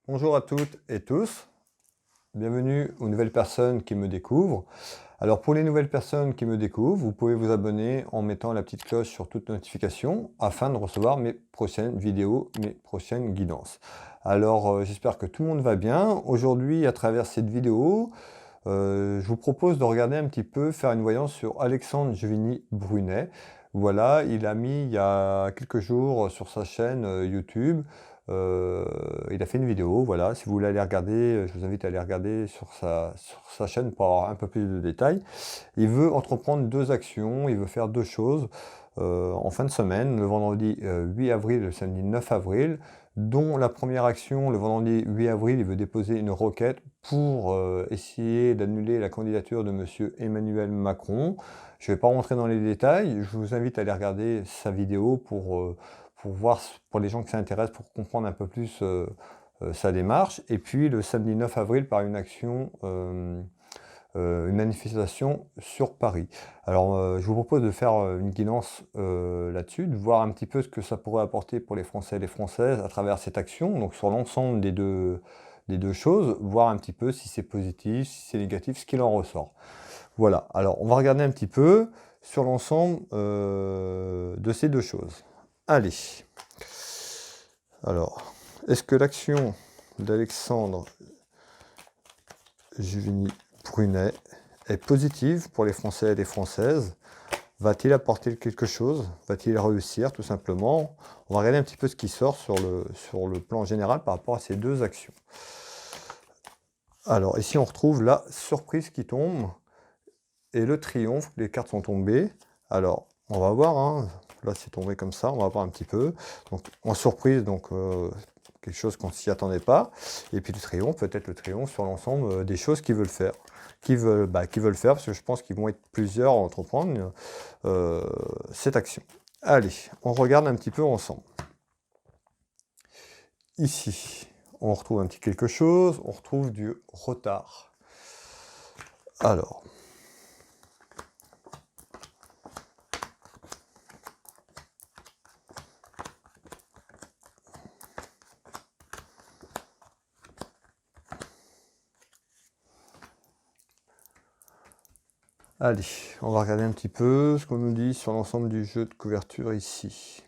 Bonjour à toutes et tous, bienvenue aux nouvelles personnes qui me découvrent. Alors pour les nouvelles personnes qui me découvrent, vous pouvez vous abonner en mettant la petite cloche sur toute notification afin de recevoir mes prochaines vidéos, mes prochaines guidances. Alors j'espère que tout le monde va bien. Aujourd'hui, à travers cette vidéo, je vous propose de regarder un petit peu, faire une voyance sur Alexandre Juvigny Brunet. Voilà, il a mis il y a quelques jours sur sa chaîne YouTube, il a fait une vidéo, voilà, si vous voulez aller regarder, je vous invite à aller regarder sur sa chaîne pour avoir un peu plus de détails. Il veut entreprendre deux actions, il veut faire deux choses en fin de semaine, le vendredi 8 avril et le samedi 9 avril, dont la première action, le vendredi 8 avril, il veut déposer une requête pour essayer d'annuler la candidature de monsieur Emmanuel Macron. Je ne vais pas rentrer dans les détails, je vous invite à aller regarder sa vidéo pour voir, pour les gens qui s'intéressent, pour comprendre un peu plus sa démarche. Et puis le samedi 9 avril, par une action, une manifestation sur Paris. Alors je vous propose de faire une guidance là-dessus, de voir un petit peu ce que ça pourrait apporter pour les Français et les Françaises à travers cette action, donc sur l'ensemble des deux choses, voir un petit peu si c'est positif, si c'est négatif, ce qu'il en ressort. Voilà, alors on va regarder un petit peu sur l'ensemble de ces deux choses. Allez, alors, est-ce que l'action d'Alexandre Juvigny Brunet est positive pour les Français et les Françaises? Va-t-il apporter quelque chose? Va-t-il réussir tout simplement? On va regarder un petit peu ce qui sort sur le plan général par rapport à ces deux actions. Alors ici on retrouve la surprise qui tombe et le triomphe, les cartes sont tombées. Alors on va voir, hein. Là c'est tombé comme ça, on va voir un petit peu. Donc en surprise, donc quelque chose qu'on ne s'y attendait pas. Et puis le triomphe, peut-être le triomphe sur l'ensemble des choses qu'ils veulent faire. Qu'ils veulent faire, parce que je pense qu'ils vont être plusieurs à entreprendre cette action. Allez, on regarde un petit peu ensemble. Ici, on retrouve un petit quelque chose, on retrouve du retard. Alors, allez, on va regarder un petit peu ce qu'on nous dit sur l'ensemble du jeu de couverture ici.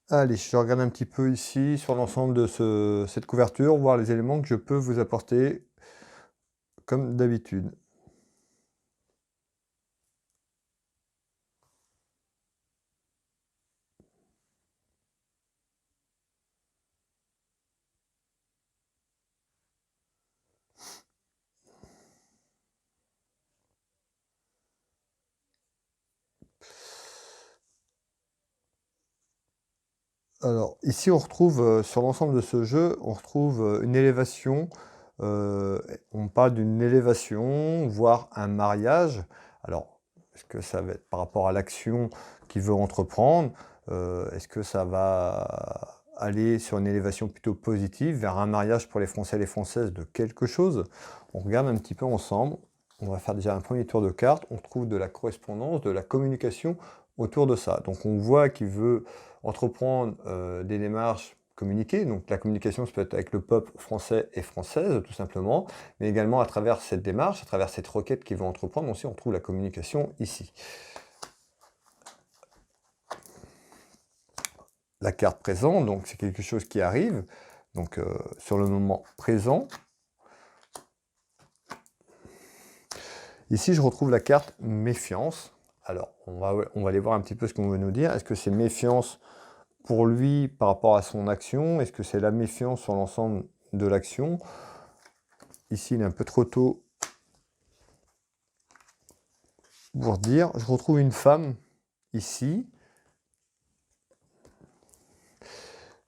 Allez, je regarde un petit peu ici sur l'ensemble de cette couverture, voir les éléments que je peux vous apporter comme d'habitude. Alors, ici, on retrouve, sur l'ensemble de ce jeu, on retrouve une élévation. On parle d'une élévation, voire un mariage. Alors, est-ce que ça va être par rapport à l'action qu'il veut entreprendre? Est-ce que ça va aller sur une élévation plutôt positive, vers un mariage pour les Français et les Françaises de quelque chose? On regarde un petit peu ensemble. On va faire déjà un premier tour de carte. On trouve de la correspondance, de la communication autour de ça. Donc on voit qu'il veut entreprendre des démarches communiquées. Donc la communication, ça peut être avec le peuple français et française, tout simplement, mais également à travers cette démarche, à travers cette requête qu'il veut entreprendre. Aussi, on trouve la communication ici. La carte présent, donc c'est quelque chose qui arrive, donc sur le moment présent. Ici, je retrouve la carte méfiance. Alors, on va aller voir un petit peu ce qu'on veut nous dire. Est-ce que c'est méfiance pour lui par rapport à son action? Est-ce que c'est la méfiance sur l'ensemble de l'action? Ici, il est un peu trop tôt pour dire. Je retrouve une femme ici.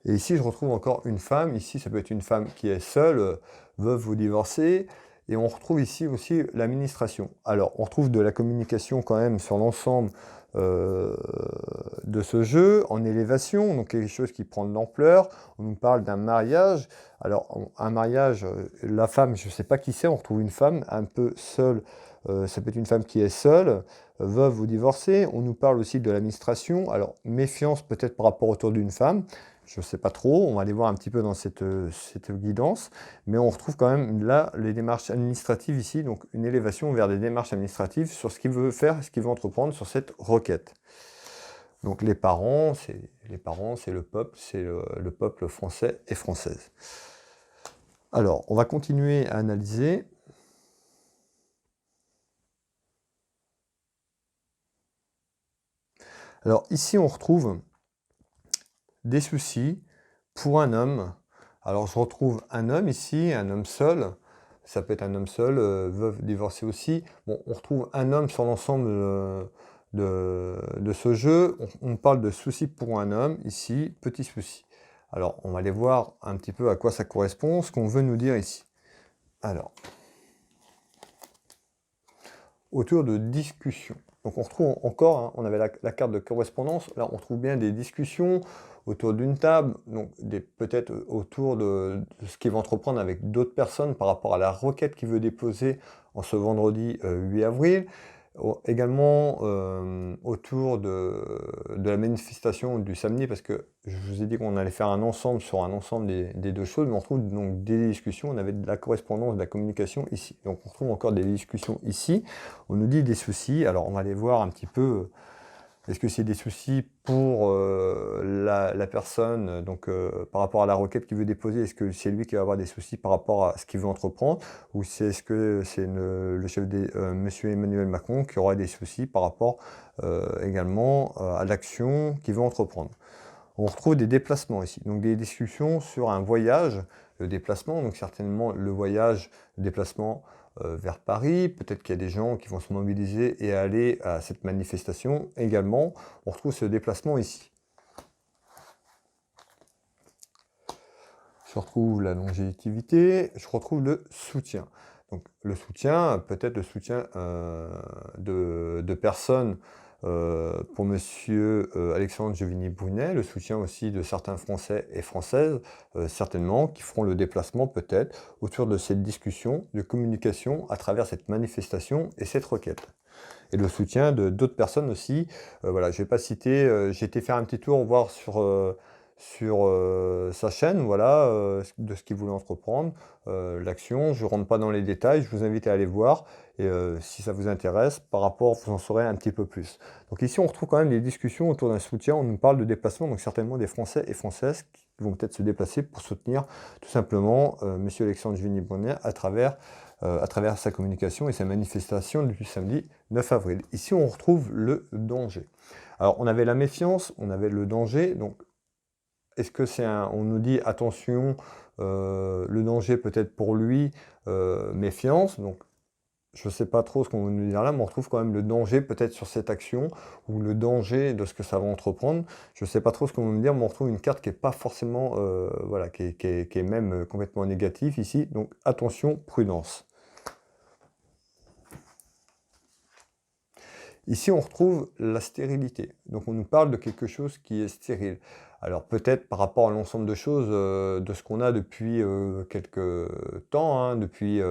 Et ici, je retrouve encore une femme. Ici, ça peut être une femme qui est seule, veuve ou divorcée. Et on retrouve ici aussi l'administration. Alors, on retrouve de la communication quand même sur l'ensemble de ce jeu en élévation, donc quelque chose qui prend de l'ampleur. On nous parle d'un mariage. Alors, un mariage, la femme, je ne sais pas qui c'est, on retrouve une femme un peu seule. Ça peut être une femme qui est seule, veuve ou divorcée. On nous parle aussi de l'administration. Alors, méfiance peut-être par rapport autour d'une femme. Je ne sais pas trop, on va aller voir un petit peu dans cette guidance, mais on retrouve quand même là les démarches administratives ici, donc une élévation vers des démarches administratives sur ce qu'il veut faire, ce qu'il veut entreprendre sur cette requête. Donc les parents, c'est le peuple, c'est le peuple français et française. Alors, on va continuer à analyser. Alors ici, on retrouve des soucis pour un homme. Alors je retrouve un homme ici, un homme seul. Ça peut être un homme seul, veuve, divorcé aussi. Bon, on retrouve un homme sur l'ensemble de ce jeu. On parle de soucis pour un homme, ici, petit souci. Alors, on va aller voir un petit peu à quoi ça correspond, ce qu'on veut nous dire ici. Alors, autour de discussion. Donc on retrouve encore, hein, on avait la carte de correspondance, là on trouve bien des discussions autour d'une table, donc peut-être autour de ce qu'il va entreprendre avec d'autres personnes par rapport à la requête qu'il veut déposer en ce vendredi 8 avril. Également autour de la manifestation du samedi, parce que je vous ai dit qu'on allait faire un ensemble sur un ensemble des deux choses, mais on retrouve donc des discussions, on avait de la correspondance, de la communication ici. Donc on retrouve encore des discussions ici, on nous dit des soucis, alors on va aller voir un petit peu, est-ce que c'est des soucis pour la personne, donc par rapport à la requête qu'il veut déposer, est-ce que c'est lui qui va avoir des soucis par rapport à ce qu'il veut entreprendre, ou est-ce que c'est le chef Monsieur Emmanuel Macron qui aura des soucis par rapport également à l'action qu'il veut entreprendre. On retrouve des déplacements ici, donc des discussions sur un voyage, le déplacement, donc certainement le voyage, le déplacement vers Paris, peut-être qu'il y a des gens qui vont se mobiliser et aller à cette manifestation également. On retrouve ce déplacement ici. Je retrouve la longévité, je retrouve le soutien. Donc le soutien, peut-être le soutien de personnes pour Monsieur Alexandre Juvigny-Brunet, le soutien aussi de certains Français et Françaises, certainement, qui feront le déplacement peut-être autour de cette discussion de communication à travers cette manifestation et cette requête. Et le soutien de d'autres personnes aussi. Voilà, je ne vais pas citer, j'ai été faire un petit tour, voir sur sa chaîne, voilà, de ce qu'il voulait entreprendre, l'action. Je ne rentre pas dans les détails, je vous invite à aller voir. Et si ça vous intéresse, par rapport, vous en saurez un petit peu plus. Donc ici, on retrouve quand même des discussions autour d'un soutien. On nous parle de déplacement, donc certainement des Français et Françaises qui vont peut-être se déplacer pour soutenir tout simplement M. Alexandre Juvigny-Brunet à travers sa communication et sa manifestation du samedi 9 avril. Ici, on retrouve le danger. Alors, on avait la méfiance, on avait le danger. Donc, est-ce que c'est on nous dit attention, le danger peut-être pour lui, méfiance. Donc, je ne sais pas trop ce qu'on veut nous dire là, mais on retrouve quand même le danger peut-être sur cette action, ou le danger de ce que ça va entreprendre. Je ne sais pas trop ce qu'on veut nous dire, mais on retrouve une carte qui n'est pas forcément, voilà, qui est même complètement négative ici. Donc attention, prudence. Ici, on retrouve la stérilité. Donc on nous parle de quelque chose qui est stérile. Alors peut-être par rapport à l'ensemble de choses, de ce qu'on a depuis quelques temps, hein, depuis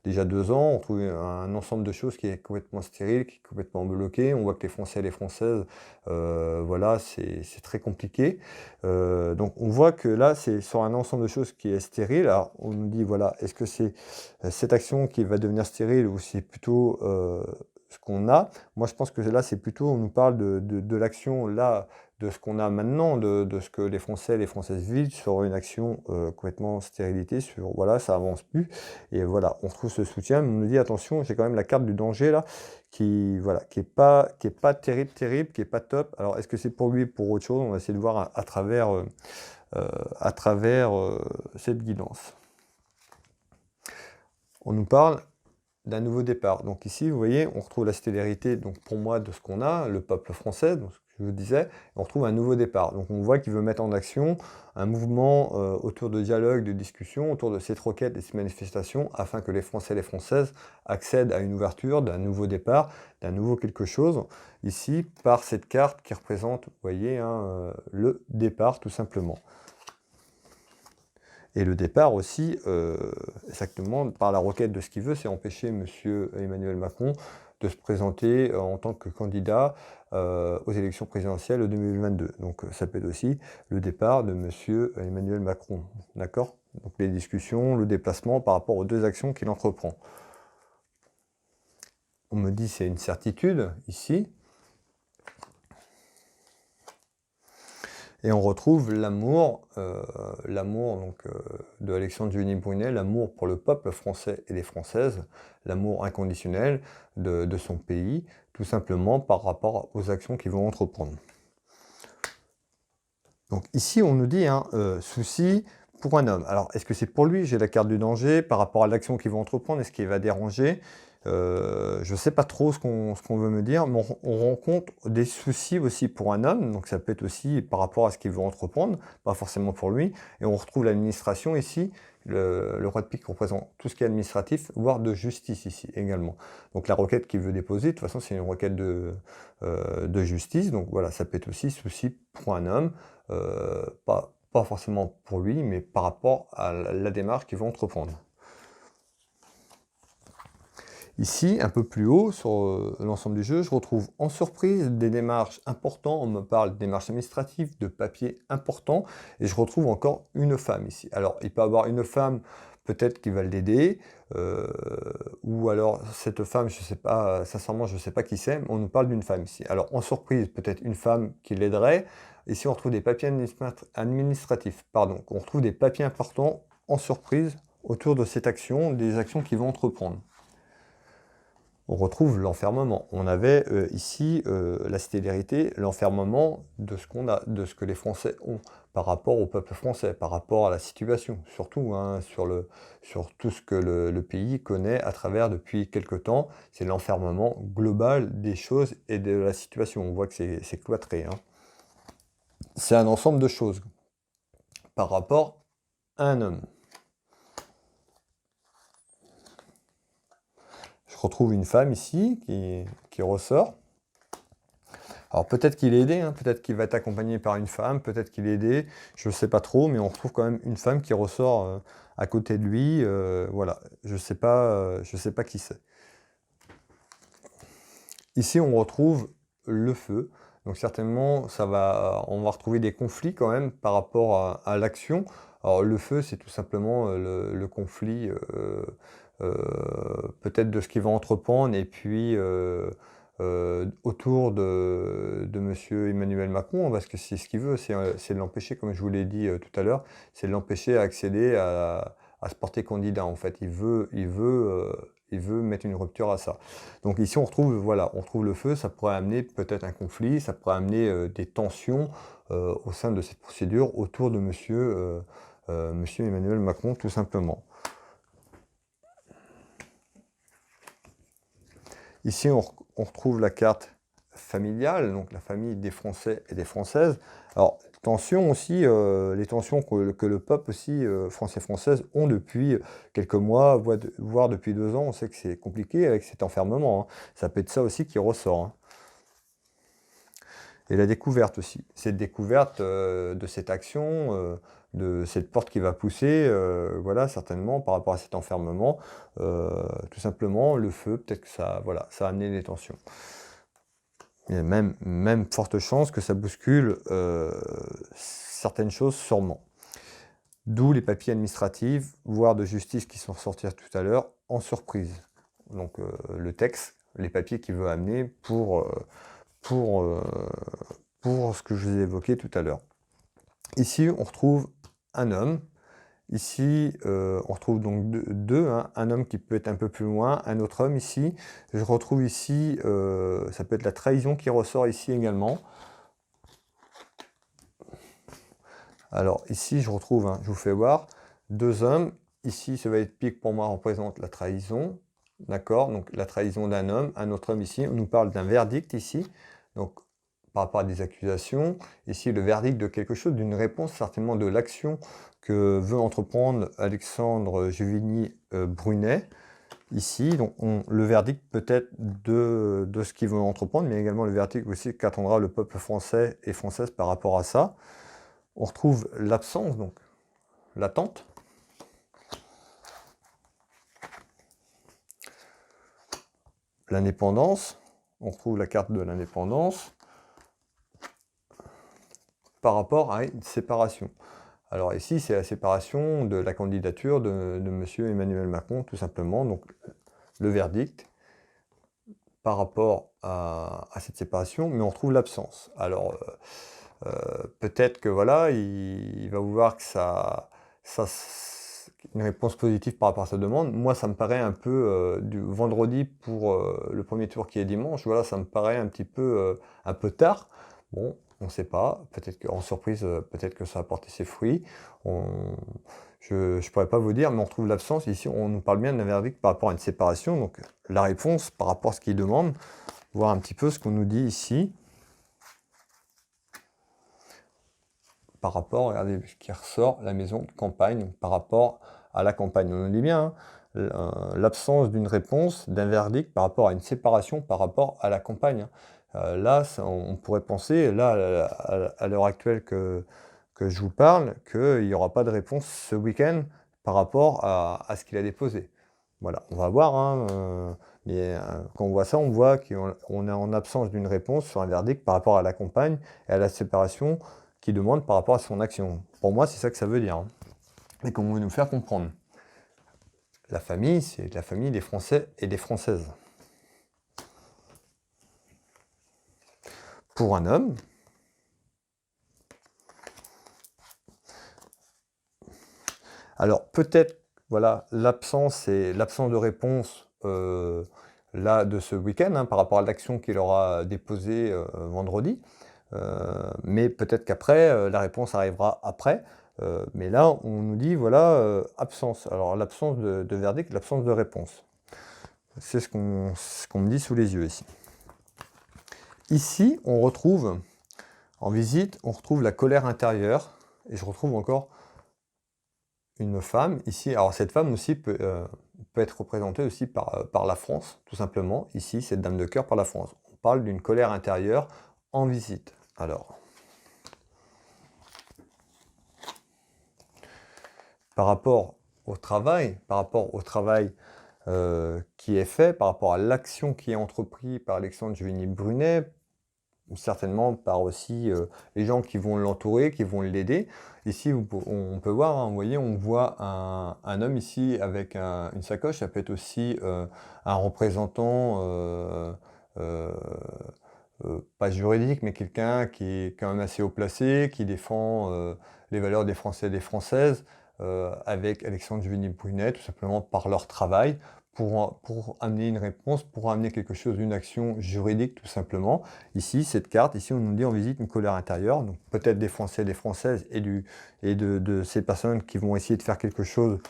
déjà 2 ans, on trouve un ensemble de choses qui est complètement stérile, qui est complètement bloqué. On voit que les Français et les Françaises, voilà, c'est très compliqué. Donc on voit que là, c'est sur un ensemble de choses qui est stérile. Alors on nous dit, voilà, est-ce que c'est cette action qui va devenir stérile ou c'est plutôt ce qu'on a? Moi, je pense que là, c'est plutôt, on nous parle de l'action là, de ce qu'on a maintenant, de ce que les Français et les Françaises vivent sur une action complètement stérilité, sur voilà, ça avance plus. Et voilà, on retrouve ce soutien, mais on nous dit attention, j'ai quand même la carte du danger là, qui voilà, qui est pas terrible, qui est pas top. Alors, est-ce que c'est pour lui ou pour autre chose? On va essayer de voir à travers cette guidance. On nous parle d'un nouveau départ. Donc ici, vous voyez, on retrouve la célérité, donc pour moi, de ce qu'on a, le peuple français, donc ce que je vous disais, on retrouve un nouveau départ. Donc on voit qu'il veut mettre en action un mouvement autour de dialogue, de discussion, autour de cette requête et ces manifestations, afin que les Français et les Françaises accèdent à une ouverture, d'un nouveau départ, d'un nouveau quelque chose, ici, par cette carte qui représente, vous voyez, hein, le départ, tout simplement. Et le départ aussi, exactement, par la requête de ce qu'il veut, c'est empêcher M. Emmanuel Macron de se présenter en tant que candidat aux élections présidentielles de 2022. Donc ça peut être aussi le départ de M. Emmanuel Macron. D'accord? Donc les discussions, le déplacement par rapport aux deux actions qu'il entreprend. On me dit c'est une certitude ici. Et on retrouve l'amour de Alexandre Duny-Brunet, l'amour pour le peuple français et les Françaises, l'amour inconditionnel de son pays, tout simplement par rapport aux actions qu'ils vont entreprendre. Donc ici, on nous dit, souci pour un homme. Alors, est-ce que c'est pour lui? J'ai la carte du danger par rapport à l'action qu'il va entreprendre. Est-ce qu'il va déranger? Je ne sais pas trop ce qu'on veut me dire, mais on rencontre des soucis aussi pour un homme, donc ça peut être aussi par rapport à ce qu'il veut entreprendre, pas forcément pour lui. Et on retrouve l'administration ici, le roi de pique représente tout ce qui est administratif, voire de justice ici également. Donc la requête qu'il veut déposer, de toute façon c'est une requête de justice, donc voilà, ça peut être aussi souci pour un homme, pas forcément pour lui, mais par rapport à la démarche qu'il veut entreprendre. Ici, un peu plus haut, sur l'ensemble du jeu, je retrouve en surprise des démarches importantes. On me parle de démarches administratives, de papiers importants, et je retrouve encore une femme ici. Alors, il peut y avoir une femme, peut-être qui va l'aider, ou alors cette femme, je ne sais pas, sincèrement, je ne sais pas qui c'est, mais on nous parle d'une femme ici. Alors, en surprise, peut-être une femme qui l'aiderait. Ici, on retrouve des papiers administratifs, pardon. On retrouve des papiers importants en surprise autour de cette action, des actions qu'ils vont entreprendre. On retrouve l'enfermement. On avait ici la célérité, l'enfermement de ce qu'on a, de ce que les Français ont par rapport au peuple français, par rapport à la situation, surtout sur tout ce que le pays connaît à travers depuis quelque temps. C'est l'enfermement global des choses et de la situation. On voit que c'est cloîtré. C'est un ensemble de choses par rapport à un homme. Je retrouve une femme ici qui ressort. Alors peut-être qu'il est aidé, peut-être qu'il va être accompagné par une femme, peut-être qu'il est aidé, je ne sais pas trop, mais on retrouve quand même une femme qui ressort à côté de lui. Voilà, je sais pas qui c'est. Ici, on retrouve le feu. Donc certainement, on va retrouver des conflits quand même par rapport à l'action. Alors le feu, c'est tout simplement le conflit peut-être de ce qu'il va entreprendre et puis autour de M. Emmanuel Macron, parce que c'est ce qu'il veut, c'est de l'empêcher, comme je vous l'ai dit tout à l'heure, c'est de l'empêcher à accéder à se porter candidat. En fait, il veut mettre une rupture à ça. Donc ici, on retrouve le feu, ça pourrait amener peut-être un conflit, ça pourrait amener des tensions au sein de cette procédure autour de monsieur Emmanuel Macron, tout simplement. Ici, on retrouve la carte familiale, donc la famille des Français et des Françaises. Alors, tension aussi, les tensions que le peuple aussi, français et françaises, ont depuis quelques mois, voire depuis 2 ans. On sait que c'est compliqué avec cet enfermement. Ça peut être ça aussi qui ressort. Et la découverte aussi. Cette découverte de cette action, de cette porte qui va pousser, voilà, certainement, par rapport à cet enfermement. Tout simplement, le feu, peut-être que ça a amené des tensions. Il y a même forte chance que ça bouscule certaines choses, sûrement. D'où les papiers administratifs, voire de justice qui sont ressortis tout à l'heure, en surprise. Donc le texte, les papiers qu'il veut amener pour ce que je vous ai évoqué tout à l'heure. Ici, on retrouve un homme. Ici, on retrouve donc deux, un homme qui peut être un peu plus loin, un autre homme ici. Je retrouve ici, ça peut être la trahison qui ressort ici également. Alors ici, je retrouve, je vous fais voir, 2 hommes. Ici, ce va être pique pour moi représente la trahison. d'accord? Donc la trahison d'un homme, un autre homme ici. On nous parle d'un verdict ici, donc par rapport à des accusations. Ici, le verdict de quelque chose, d'une réponse, certainement de l'action que veut entreprendre Alexandre Juvigny Brunet. Ici, donc le verdict peut-être de ce qu'il veut entreprendre, mais également le verdict aussi qu'attendra le peuple français et française par rapport à ça. On retrouve l'absence, donc l'attente. L'indépendance, on retrouve la carte de l'indépendance par rapport à une séparation. Alors ici, c'est la séparation de la candidature de M. Emmanuel Macron, tout simplement. Donc le verdict par rapport à cette séparation, mais on retrouve l'absence. Alors peut-être que voilà, il va vouloir que une réponse positive par rapport à sa demande. Moi, ça me paraît un peu du vendredi pour le premier tour qui est dimanche. Voilà, ça me paraît un peu tard. Bon, on ne sait pas. Peut-être qu'en surprise, peut-être que ça a porté ses fruits. Je ne pourrais pas vous dire, mais on retrouve l'absence. Ici, on nous parle bien d'un verdict par rapport à une séparation. Donc, la réponse par rapport à ce qu'il demande, voir un petit peu ce qu'on nous dit ici. Par rapport, regardez ce qui ressort, la maison de campagne, donc par rapport à la campagne. On nous dit bien, l'absence d'une réponse, d'un verdict par rapport à une séparation, par rapport à la campagne. Là, on pourrait penser, là, à l'heure actuelle que je vous parle, qu'il n'y aura pas de réponse ce week-end par rapport à ce qu'il a déposé. Voilà, on va voir, hein, mais quand on voit ça, on voit qu'on est en absence d'une réponse sur un verdict par rapport à la campagne et à la séparation qui demande par rapport à son action. Pour moi, c'est ça que ça veut dire, hein, et qu'on veut nous faire comprendre. La famille, c'est la famille des Français et des Françaises. Pour un homme, alors peut-être, voilà, l'absence de réponse là de ce week-end, hein, par rapport à l'action qu'il aura déposée vendredi. Mais peut-être qu'après, la réponse arrivera après. Mais là, on nous dit, voilà, absence. Alors l'absence de verdict, l'absence de réponse. C'est ce qu'on me dit sous les yeux ici. Ici, on retrouve, en visite, on retrouve la colère intérieure. Et je retrouve encore une femme ici. Alors cette femme aussi peut être représentée aussi par la France, tout simplement. Ici, cette dame de cœur par la France. On parle d'une colère intérieure en visite. Alors, par rapport au travail qui est fait, par rapport à l'action qui est entreprise par Alexandre Juvigny Brunet, certainement par aussi les gens qui vont l'entourer, qui vont l'aider. Ici, on peut voir, hein, vous voyez, on voit un homme ici avec une sacoche. Ça peut être aussi un représentant, pas juridique, mais quelqu'un qui est quand même assez haut placé, qui défend les valeurs des Français et des Françaises, avec Alexandre Juvigny Brunet, tout simplement par leur travail, pour amener une réponse, pour amener quelque chose, une action juridique, tout simplement. Ici, cette carte, ici, on nous dit on visite une colère intérieure, donc peut-être des Français et des Françaises, et de ces personnes qui vont essayer de faire quelque chose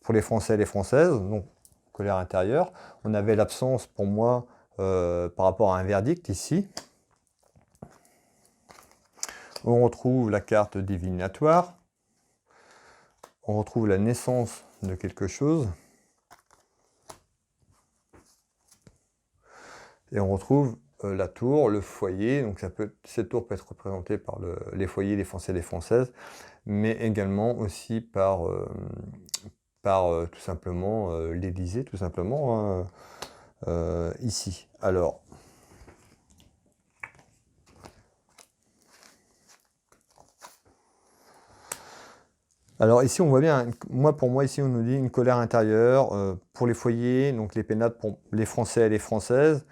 pour les Français et les Françaises, donc colère intérieure. On avait l'absence, pour moi, par rapport à un verdict, ici. On retrouve la carte divinatoire. On retrouve la naissance de quelque chose. Et on retrouve la tour, le foyer. Donc cette tour peut être représentée par les foyers des Français et des Françaises, mais également aussi par tout simplement l'Élysée, tout simplement, hein, ici. Alors ici, on voit bien, pour moi, ici, on nous dit une colère intérieure pour les foyers, donc les pénates pour les Français et les Françaises,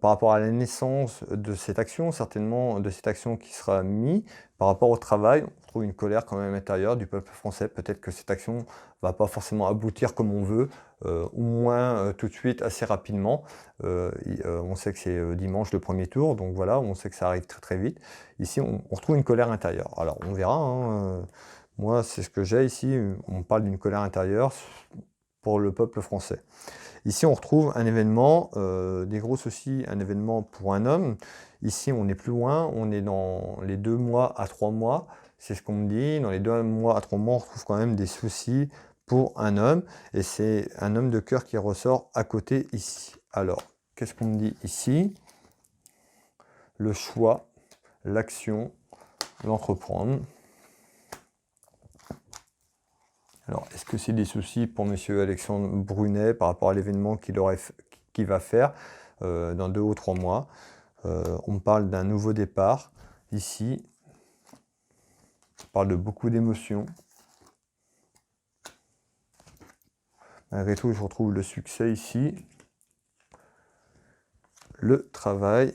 par rapport à la naissance de cette action, certainement de cette action qui sera mise, par rapport au travail, on trouve une colère quand même intérieure du peuple français. Peut-être que cette action va pas forcément aboutir comme on veut, ou moins tout de suite, assez rapidement. On sait que c'est dimanche le premier tour, donc voilà, on sait que ça arrive très très vite. Ici, on retrouve une colère intérieure. Alors, on verra, hein, moi, c'est ce que j'ai ici. On parle d'une colère intérieure pour le peuple français. Ici, on retrouve un événement, des gros soucis, un événement pour un homme. Ici, on est plus loin, on est dans les 2 mois à 3 mois. C'est ce qu'on me dit. Dans les 2 mois à 3 mois, on retrouve quand même des soucis pour un homme. Et c'est un homme de cœur qui ressort à côté ici. Alors, qu'est-ce qu'on me dit ici? Le choix, l'action, l'entreprendre. Alors, est-ce que c'est des soucis pour Monsieur Alexandre Brunet par rapport à l'événement qu'il va faire dans 2 ou 3 mois? On parle d'un nouveau départ ici. On parle de beaucoup d'émotions. Malgré tout, je retrouve le succès ici. Le travail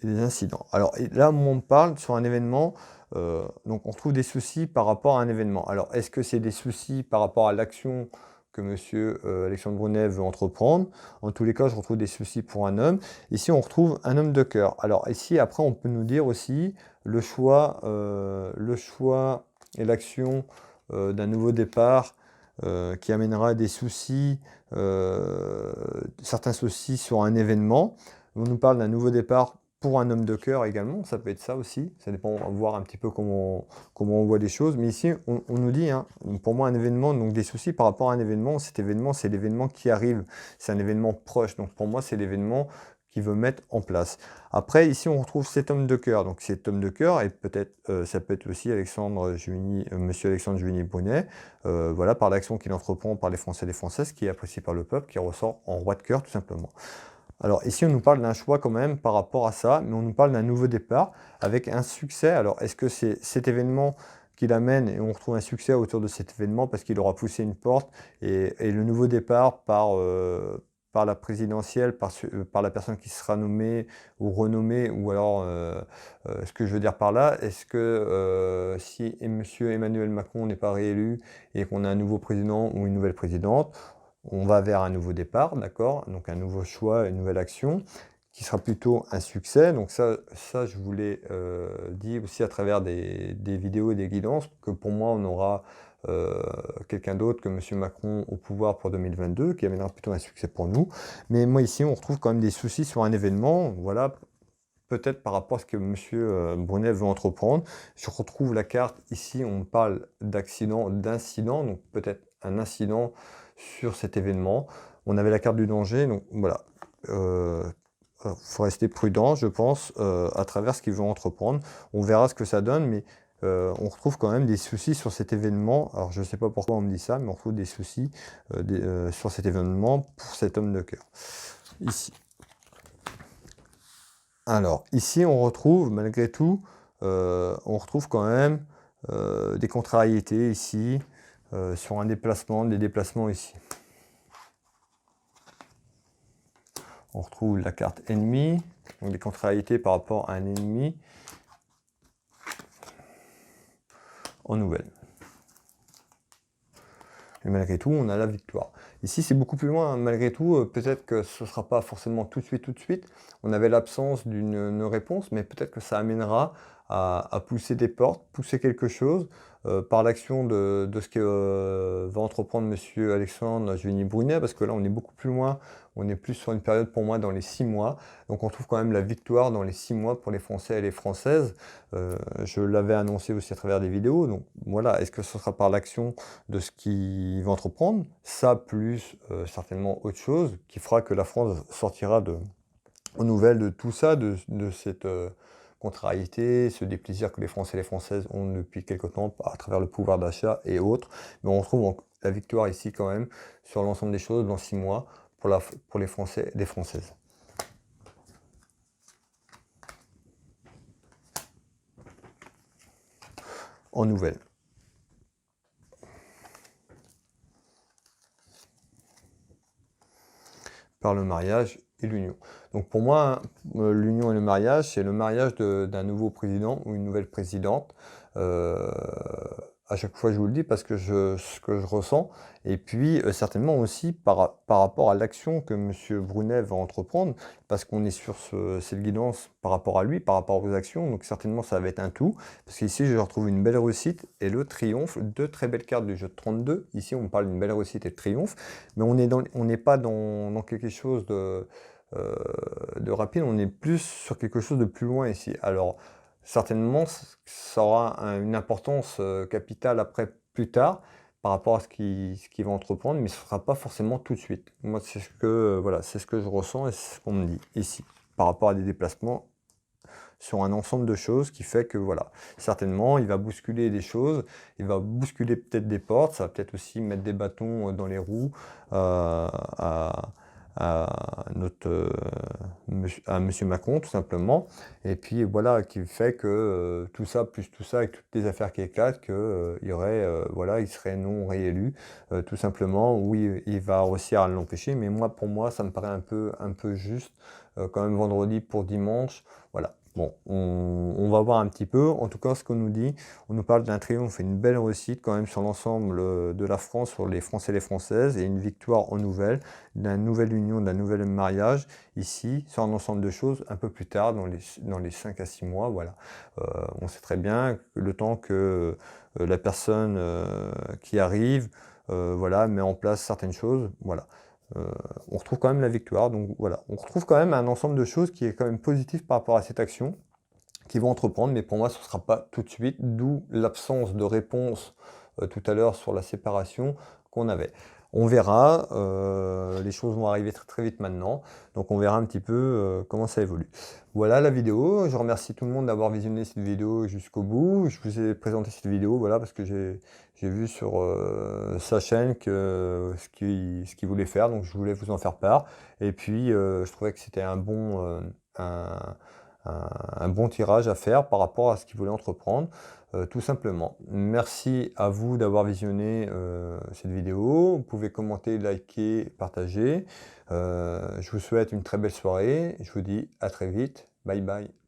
et les incidents. Alors là, on parle sur un événement, donc on trouve des soucis par rapport à un événement. Alors, est-ce que c'est des soucis par rapport à l'action que Monsieur Alexandre Brunet veut entreprendre? En tous les cas, je retrouve des soucis pour un homme. Ici, on retrouve un homme de cœur. Alors ici, après, on peut nous dire aussi le choix et l'action d'un nouveau départ qui amènera des soucis, certains soucis sur un événement. On nous parle d'un nouveau départ pour un homme de cœur également, ça peut être ça aussi, ça dépend, on va voir un petit peu comment on voit les choses, mais ici on nous dit, hein, pour moi un événement, donc des soucis par rapport à un événement, cet événement c'est l'événement qui arrive, c'est un événement proche, donc pour moi c'est l'événement qu'il veut mettre en place. Après ici on retrouve cet homme de cœur, donc cet homme de cœur, et peut-être ça peut être aussi Monsieur Alexandre Juvigny-Brunet, voilà, par l'action qu'il entreprend par les Français et les Françaises, qui est apprécié par le peuple, qui ressort en roi de cœur tout simplement. Alors ici, on nous parle d'un choix quand même par rapport à ça, mais on nous parle d'un nouveau départ avec un succès. Alors est-ce que c'est cet événement qui l'amène et on retrouve un succès autour de cet événement parce qu'il aura poussé une porte et le nouveau départ par la présidentielle, par la personne qui sera nommée ou renommée, ou alors ce que je veux dire par là, est-ce que si M. Emmanuel Macron n'est pas réélu et qu'on a un nouveau président ou une nouvelle présidente, on va vers un nouveau départ, d'accord? Donc un nouveau choix, une nouvelle action, qui sera plutôt un succès. Donc ça je vous l'ai dit aussi à travers des vidéos et des guidances, que pour moi on aura quelqu'un d'autre que M. Macron au pouvoir pour 2022, qui amènera plutôt un succès pour nous. Mais moi ici, on retrouve quand même des soucis sur un événement, voilà, peut-être par rapport à ce que M. Brunet veut entreprendre. Je retrouve la carte ici, on parle d'accident, d'incident, donc peut-être un incident sur cet événement. On avait la carte du danger, donc voilà. Faut rester prudent, je pense, à travers ce qu'il veut entreprendre. On verra ce que ça donne, mais on retrouve quand même des soucis sur cet événement. Alors je ne sais pas pourquoi on me dit ça, mais on retrouve des soucis sur cet événement pour cet homme de cœur. Ici. Alors, ici, on retrouve, malgré tout, on retrouve quand même des contrariétés ici, sur un déplacement, des déplacements ici. On retrouve la carte ennemi, donc des contrariétés par rapport à un ennemi en nouvelle. Et malgré tout, on a la victoire. Ici, c'est beaucoup plus loin, hein. Malgré tout, peut-être que ce ne sera pas forcément tout de suite. On avait l'absence d'une réponse, mais peut-être que ça amènera à pousser des portes, pousser quelque chose, par l'action de ce que va entreprendre M. Alexandre Juvigny-Brunet, parce que là, on est beaucoup plus loin. On est plus sur une période, pour moi, dans les 6 mois. Donc, on trouve quand même la victoire dans les 6 mois pour les Français et les Françaises. Je l'avais annoncé aussi à travers des vidéos. Donc, voilà, est-ce que ce sera par l'action de ce qu'il va entreprendre? Ça, plus certainement autre chose, qui fera que la France sortira aux nouvelles de tout ça, de cette contrariété, ce déplaisir que les Français et les Françaises ont depuis quelque temps à travers le pouvoir d'achat et autres. Mais on retrouve la victoire ici quand même sur l'ensemble des choses dans 6 mois pour les Français et les Françaises. En nouvelles. Par le mariage et l'union. Donc pour moi, l'union et le mariage, c'est le mariage d'un nouveau président ou une nouvelle présidente à chaque fois je vous le dis parce que ce que je ressens et puis, certainement aussi par rapport à l'action que monsieur Brunet va entreprendre, parce qu'on est sur cette guidance par rapport à lui, par rapport aux actions, donc certainement ça va être un tout. Parce qu'ici je retrouve une belle réussite et le triomphe, 2 très belles cartes du jeu de 32. Ici on parle d'une belle réussite et de triomphe, mais on n'est pas dans quelque chose de rapide, on est plus sur quelque chose de plus loin ici. Alors certainement ça aura une importance, capitale après plus tard, par rapport à ce qu'il va entreprendre, mais ce ne sera pas forcément tout de suite. Moi, c'est ce que, voilà, c'est ce que je ressens et c'est ce qu'on me dit ici, par rapport à des déplacements sur un ensemble de choses qui fait que, voilà, certainement, il va bousculer des choses, il va bousculer peut-être des portes, ça va peut-être aussi mettre des bâtons dans les roues à, notre, à monsieur Macron, tout simplement. Et puis, voilà, qui fait que tout ça, plus tout ça, avec toutes les affaires qui éclatent, que, il y aurait, voilà, il serait non réélu, tout simplement. Oui, il va réussir à l'empêcher, mais moi, pour moi, ça me paraît un peu juste, quand même vendredi pour dimanche. Voilà. Bon, on va voir un petit peu. En tout cas, ce qu'on nous dit, on nous parle d'un triomphe et une belle réussite quand même sur l'ensemble de la France, sur les Français et les Françaises, et une victoire en nouvelle, d'une nouvelle union, d'un nouvel mariage, ici, sur un ensemble de choses, un peu plus tard, dans les 5 à 6 mois, voilà. On sait très bien que le temps que la personne qui arrive, voilà, met en place certaines choses, voilà. On retrouve quand même la victoire, donc voilà, on retrouve quand même un ensemble de choses qui est quand même positif par rapport à cette action qu'ils vont entreprendre, mais pour moi ce ne sera pas tout de suite, d'où l'absence de réponse tout à l'heure sur la séparation qu'on avait. On verra, les choses vont arriver très, très vite maintenant, donc on verra un petit peu comment ça évolue. Voilà la vidéo, je remercie tout le monde d'avoir visionné cette vidéo jusqu'au bout. Je vous ai présenté cette vidéo, voilà, parce que j'ai vu sur sa chaîne que ce qu'il voulait faire, donc je voulais vous en faire part. Et puis je trouvais que c'était un bon tirage à faire par rapport à ce qu'il voulait entreprendre, tout simplement. Merci à vous d'avoir visionné cette vidéo. Vous pouvez commenter, liker, partager. Je vous souhaite une très belle soirée. Je vous dis à très vite. Bye bye.